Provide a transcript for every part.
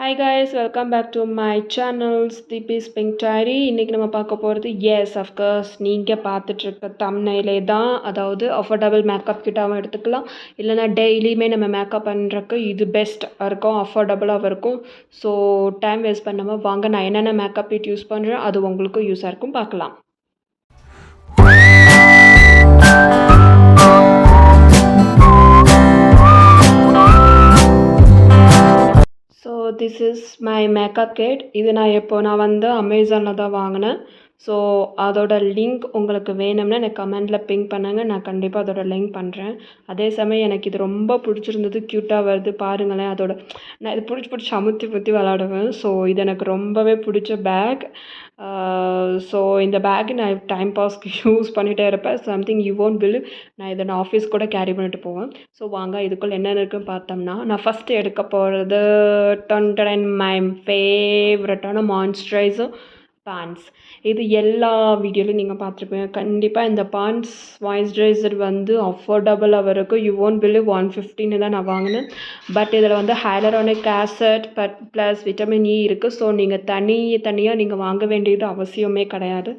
Hi guys, welcome back to my channels Deepi's pink diary. இன்றைக்கி நம்ம பார்க்க போகிறது அஃப்கோர்ஸ் நீங்கள் பார்த்துட்ருக்க தம்ப்நெயிலே தான். அதாவது அஃபோர்டபுள் மேக்கப் கிட்டாகவும் எடுத்துக்கலாம், இல்லைனா டெய்லியுமே நம்ம மேக்கப் பண்ணுறக்கு இது பெஸ்ட்டாக இருக்கும், அஃபோர்டபுளாகவும் இருக்கும். ஸோ டைம் வேஸ்ட் பண்ணாமல் வாங்க, நான் என்னென்ன மேக்கப் கிட் யூஸ் பண்ணுறேன் அது உங்களுக்கும் யூஸாக இருக்கும், பார்க்கலாம். So this is my makeup kit. இது நான் வந்து அமேசானில் தான் வாங்கினேன். ஸோ அதோட லிங்க் உங்களுக்கு வேணும்னா எனக்கு கமெண்டில் பிங்க் பண்ணுங்கள், நான் கண்டிப்பாக அதோட லிங்க் பண்ணுறேன். அதே சமயம் எனக்கு இது ரொம்ப பிடிச்சிருந்தது, க்யூட்டாக வருது பாருங்களேன். நான் இது பிடிச்சி அமுத்தி விளாடுவேன். ஸோ இது எனக்கு ரொம்பவே பிடிச்ச பேக். ஸோ இந்த பேக் நான் டைம் பாஸ்க்கு யூஸ் பண்ணிகிட்டே இருப்பேன். சம்திங் யூ ஓன்ட் பிலீவ், நான் ஆஃபீஸ் கூட கேரி பண்ணிட்டு போவேன். ஸோ வாங்க இதுக்குள்ளே என்னென்ன இருக்குன்னு பார்த்தோம்னா, நான் ஃபஸ்ட்டு எடுக்க போகிறது மை ஃபேவரட்டான மாய்ஸ்சரைசர் பாண்ட்ஸ். இது எல்லா வீடியோலையும் நீங்கள் பார்த்துருப்பீங்க. கண்டிப்பாக இந்த பாண்ட்ஸ் மாய்ஸ்சரைசர் வந்து அஃபோர்டபுளாக இருக்கும். யூ ஓன்ட் பிலீவ் 150 தான் நான் வாங்கினேன். பட் இதில் வந்து hyaluronic acid plus vitamin E இருக்குது. ஸோ நீங்கள் தனியாக நீங்கள் வாங்க வேண்டியது அவசியமே கிடையாது.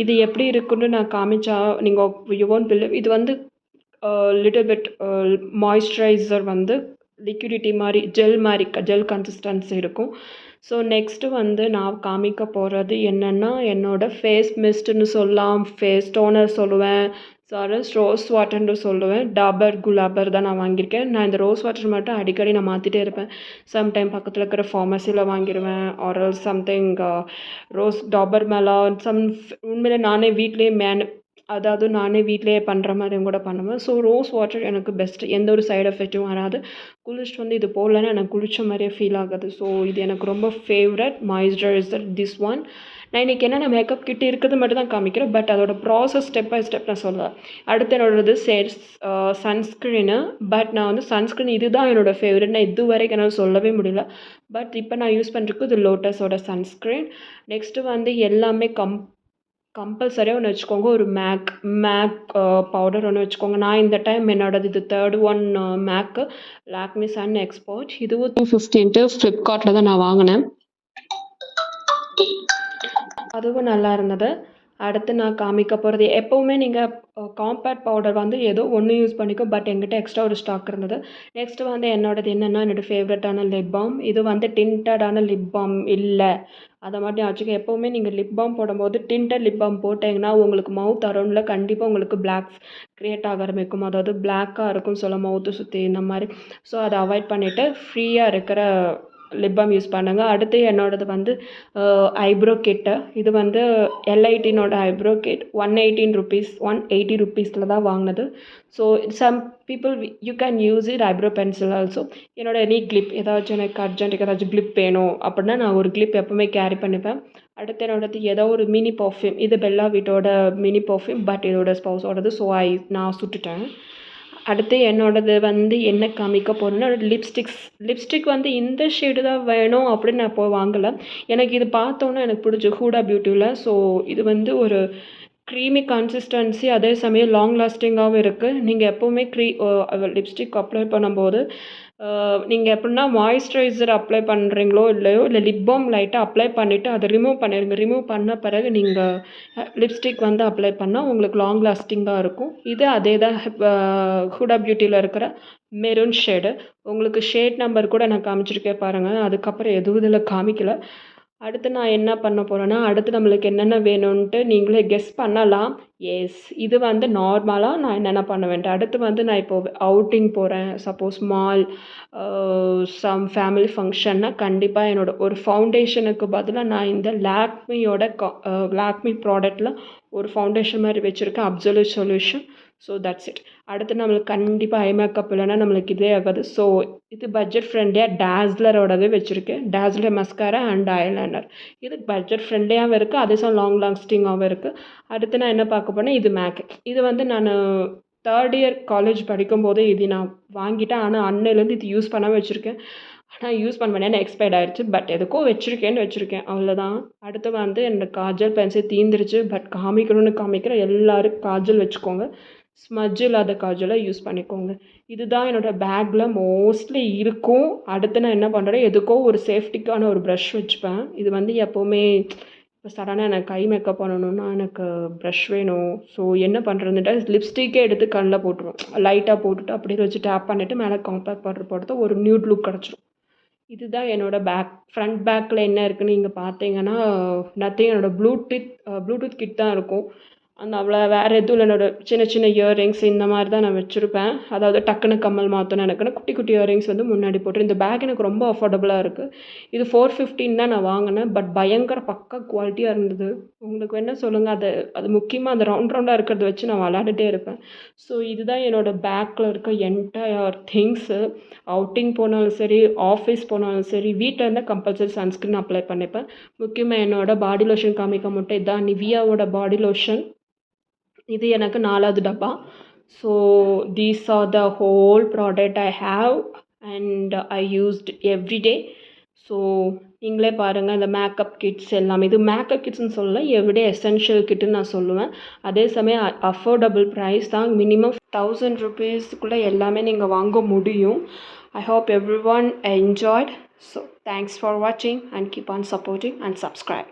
இது எப்படி இருக்குன்னு நான் காமிச்சா நீங்கள் யூ ஓன்ட் பிலீவ். இது வந்து லிட்டில் பிட் மாய்ஸ்சரைசர் வந்து லிக்விடிட்டி மாதிரி ஜெல் கன்சிஸ்டன்சி இருக்கும். ஸோ நெக்ஸ்ட்டு வந்து நான் காமிக்க போகிறது என்னென்னா, என்னோடய ஃபேஸ் மிஸ்ட்டுன்னு சொல்லலாம், ஃபேஸ் டோனர் சொல்லுவேன், ரோஸ் வாட்டர்னு சொல்லுவேன். டாபர் குலாபர் தான் நான் வாங்கியிருக்கேன். நான் இந்த ரோஸ் வாட்டர் மட்டும் அடிக்கடி நான் மாற்றிட்டே இருப்பேன். சம்டைம் பக்கத்தில் இருக்கிற ஃபார்மசியில் வாங்கிடுவேன், ஆர் சம்திங் ரோஸ் டாபர் மேலா உண்மையிலே நானே வீட்டிலேயே பண்ணுற மாதிரியும் கூட பண்ணுவேன். ஸோ ரோஸ் வாட்டர் எனக்கு பெஸ்ட்டு, எந்த ஒரு சைடு எஃபெக்ட்டும் வராது. குளிச்சுட்டு வந்து இது போடலன்னா எனக்கு குளித்த மாதிரியே ஃபீல் ஆகுது. ஸோ இது எனக்கு ரொம்ப ஃபேவரட் மாய்ஸ்சரைசர் திஸ் ஒன். நான் இன்றைக்கி என்னென்ன மேக்கப் கிட்ட இருக்கிறது மட்டும் தான் காமிக்கிறேன், பட் அதோட ப்ராசஸ் ஸ்டெப் பை ஸ்டெப் நான் சொல்லுவேன். அடுத்து என்னோடது சன்ஸ்க்ரீனு. பட் நான் வந்து சன்ஸ்க்ரீன் இது தான் என்னோடய ஃபேவரட். நான் இது வரைக்கும் என்னால் சொல்லவே முடியல. பட் இப்போ நான் யூஸ் பண்ணுறதுக்கு இது லோட்டஸோட சன்ஸ்க்ரீன். நெக்ஸ்ட்டு வந்து எல்லாமே கம்பல்சரியாக ஒன்று வச்சுக்கோங்க, ஒரு மேக் பவுடர் ஒன்று வச்சுக்கோங்க. நான் இந்த டைம் என்னோடது இது third one make Lakme sun expert. இதுவும் 250 ஃப்ளிப்கார்ட்டில் தான் நான் வாங்கினேன். அதுவும் நல்லா இருந்தது. அடுத்து நான் காமிக்க போகிறது, எப்போவுமே நீங்கள் காம்பேக்ட் பவுடர் வந்து ஏதோ ஒன்று யூஸ் பண்ணிக்கோ, பட் என்கிட்ட எக்ஸ்ட்ரா ஒரு ஸ்டாக் இருந்தது. நெக்ஸ்ட்டு வந்து என்னோடது என்னோடய ஃபேவரட்டான லிப் பாம். இது வந்து டிண்டடான லிப் பாம் இல்லை, அதை மட்டும் வச்சுக்க. எப்போவுமே நீங்கள் லிப் பாம் போடும்போது டிண்டட் லிப் பாம் போட்டிங்கன்னா உங்களுக்கு மவுத் அரௌண்டில் கண்டிப்பாக உங்களுக்கு பிளாக்ஸ் க்ரியேட் ஆக ஆரம்பிக்கும், அதாவது பிளாக்காக இருக்கும்னு சொல்ல மவுத்து சுற்றி இந்த மாதிரி. ஸோ அதை அவாய்ட் பண்ணிவிட்டு ஃப்ரீயாக இருக்கிற லிப் பாம் யூஸ் பண்ணுங்கள். அடுத்து என்னோடது வந்து ஐப்ரோ கிட்டு. இது வந்து எல்ஐடினோட ஐப்ரோ கிட். 180 ருபீஸில் தான் வாங்கினது. So some people you can use it eyebrow pencil also. Any clip ஏதாச்சும் எனக்கு அர்ஜென்ட்டுக்கு ஏதாச்சும் கிளிப் வேணும் அப்படின்னா நான் ஒரு கிளிப் எப்போவுமே கேரி பண்ணிப்பேன். அடுத்து என்னோடது ஏதோ ஒரு மினி பர்ஃப்யூம். இது பெல்லா வீட்டோட மினி பர்ஃப்யூம், பட் இதோட ஸ்பௌஸோடது. ஸோ நான் சுட்டுட்டேன். அடுத்து என்னோடது வந்து என்ன காமிக்க போகிறேன்னா, லிப்ஸ்டிக் வந்து இந்த ஷேடு தான் வேணும் அப்படின்னு நான் போய் வாங்கலை. எனக்கு இது பார்த்தோன்னே எனக்கு பிடிச்சி ஹூடா பியூட்டியில். ஸோ இது வந்து ஒரு க்ரீமி கன்சிஸ்டன்சி, அதே சமயம் லாங் லாஸ்டிங்காகவும் இருக்குது. நீங்கள் எப்போவுமே லிப்ஸ்டிக் அப்ளை பண்ணும்போது நீங்கள் எப்படின்னா மாய்ஸ்சரைசர் அப்ளை பண்ணுறீங்களோ இல்லையோ, இல்லை லிப் பாம் லைட்டாக அப்ளை பண்ணிவிட்டு அதை ரிமூவ் பண்ணிடுங்க. ரிமூவ் பண்ண பிறகு நீங்கள் லிப்ஸ்டிக் வந்து அப்ளை பண்ணால் உங்களுக்கு லாங் லாஸ்டிங்காக இருக்கும். இது அதே தான் ஹூடா பியூட்டியில் இருக்கிற மெரூன் ஷேடு. உங்களுக்கு ஷேட் நம்பர் கூட நான் காமிச்சிருக்கேன் பாருங்கள். அதுக்கப்புறம் எதுவும் இதில் காமிக்கலை. அடுத்து நான் என்ன பண்ண போகிறேன்னா, அடுத்து நம்மளுக்கு என்னென்ன வேணும்ன்ட்டு நீங்களே கெஸ் பண்ணலாம். இது வந்து நார்மலாக நான் என்னென்ன பண்ணுவேன்ட்டு. அடுத்து வந்து நான் இப்போது அவுட்டிங் போகிறேன், சப்போஸ் மால், சம் ஃபேமிலி ஃபங்க்ஷன்னா கண்டிப்பாக என்னோடய ஒரு ஃபவுண்டேஷனுக்கு பதிலாக நான் இந்த லாக்மி ப்ராடக்டில் ஒரு ஃபவுண்டேஷன் மாதிரி வச்சுருக்கேன், absolute solution. So that's it. அடுத்து நம்மளுக்கு கண்டிப்பாக ஐ மேக்கப் இல்லைன்னா நம்மளுக்கு இதே ஆகாது. ஸோ இது பட்ஜெட் ஃப்ரெண்ட்லியாக டேஸ்லரோடவே வச்சுருக்கேன். Dazzler mascara and eyeliner. இது பட்ஜெட் ஃப்ரெண்ட்லியாகவும் இருக்குது, அதே சமயம் லாங் லாஸ்டிங்காகவும் இருக்குது. அடுத்து நான் என்ன பார்க்க போனேன், இது மேக். இது வந்து நான் தேர்ட் இயர் காலேஜ் படிக்கும்போதே இது நான் வாங்கிட்டேன். ஆனால் அன்னையிலேருந்து இது யூஸ் பண்ணாமல் வச்சுருக்கேன். ஆனால் யூஸ் பண்ண வேண்டிய எக்ஸ்பைர்ட் ஆகிடுச்சு, பட் எதுக்கும் வச்சுருக்கேன், அவ்வளோதான். அடுத்து வந்து என்னோடய காஜல் பென்சில் தீந்துருச்சு, பட் காமிக்கிறேன். எல்லோரும் காஜல் வச்சுக்கோங்க. ஸ்மட்ஜ் இல்லாத காஜலை யூஸ் பண்ணிக்கோங்க. இதுதான் என்னோடய பேக்கில் மோஸ்ட்லி இருக்கும். அடுத்து நான் என்ன பண்ணுறேன், எதுக்கோ ஒரு சேஃப்டிக்கான ஒரு ப்ரஷ் வச்சுப்பேன். இது வந்து எப்போவுமே இப்போ சடனாக எனக்கு கை மேக்கப் பண்ணணுன்னா எனக்கு ப்ரஷ் வேணும். ஸோ என்ன பண்ணுறதுன்ட்டு லிப்ஸ்டிக்கே எடுத்து கண்ணில் போட்டுருவோம். லைட்டாக போட்டுட்டு அப்படியே வச்சு டேப் பண்ணிவிட்டு மேலே காம்பேக்ட் பவுடர் போட்டு ஒரு நியூட் லுக் கிடச்சிரும். இதுதான் என்னோடய பேக். ஃப்ரண்ட் பேக்கில் என்ன இருக்குன்னு நீங்கள் பார்த்தீங்கன்னா நத்திங். என்னோடய ப்ளூடூத் கிட் தான் இருக்கும். அந்த அவ்வளோ வேறு எதுவும் இல்லை. என்னோடய சின்ன சின்ன இயர்ரிங்ஸ் இந்த மாதிரி தான் நான் வச்சுருப்பேன். அதாவது டக்குன்னு கம்மல் மாற்றணும் எனக்குன்னு குட்டி குட்டி இயர்ரிங்ஸ் வந்து முன்னாடி போட்டு. இந்த பேக் எனக்கு ரொம்ப அஃபோர்டபுளாக இருக்குது. இது 415 தான் நான் வாங்கினேன். பட் பயங்கர பக்கா குவாலிட்டியாக இருந்தது. உங்களுக்கு என்ன சொல்லுங்கள், அது முக்கியமாக அந்த ரவுண்டாக இருக்கிறத வச்சு நான் விளாண்டுட்டே இருப்பேன். ஸோ இதுதான் என்னோடய பேக்கில் இருக்க என்டையர் திங்ஸு. அவுட்டிங் போனாலும் சரி, ஆஃபீஸ் போனாலும் சரி, வீட்டில் இருந்தால் கம்பல்சரி சன்ஸ்க்ரீன் அப்ளை பண்ணிப்பேன். முக்கியமாக என்னோடய பாடி லோஷன் காமிக்க மட்டும் இதான் நிவியாவோட பாடி லோஷன். இது எனக்கு 4வது டப்பா. So these are the whole product I have and I used everyday. So நீங்களே பாருங்கள், இந்த மேக்கப் கிட்ஸ் எல்லாமே. இது மேக்கப் கிட்ஸ்னு சொல்லலை, எவ்ரிடே எசென்ஷியல் கிட்டுன்னு நான் சொல்லுவேன். அதே சமயம் அஃபோர்டபுள் ப்ரைஸ் தான். மினிமம் 1000 ருபீஸ்க்குள்ளே எல்லாமே நீங்கள் வாங்க முடியும். I hope everyone enjoyed. So thanks for வாட்சிங் and keep on supporting and subscribe.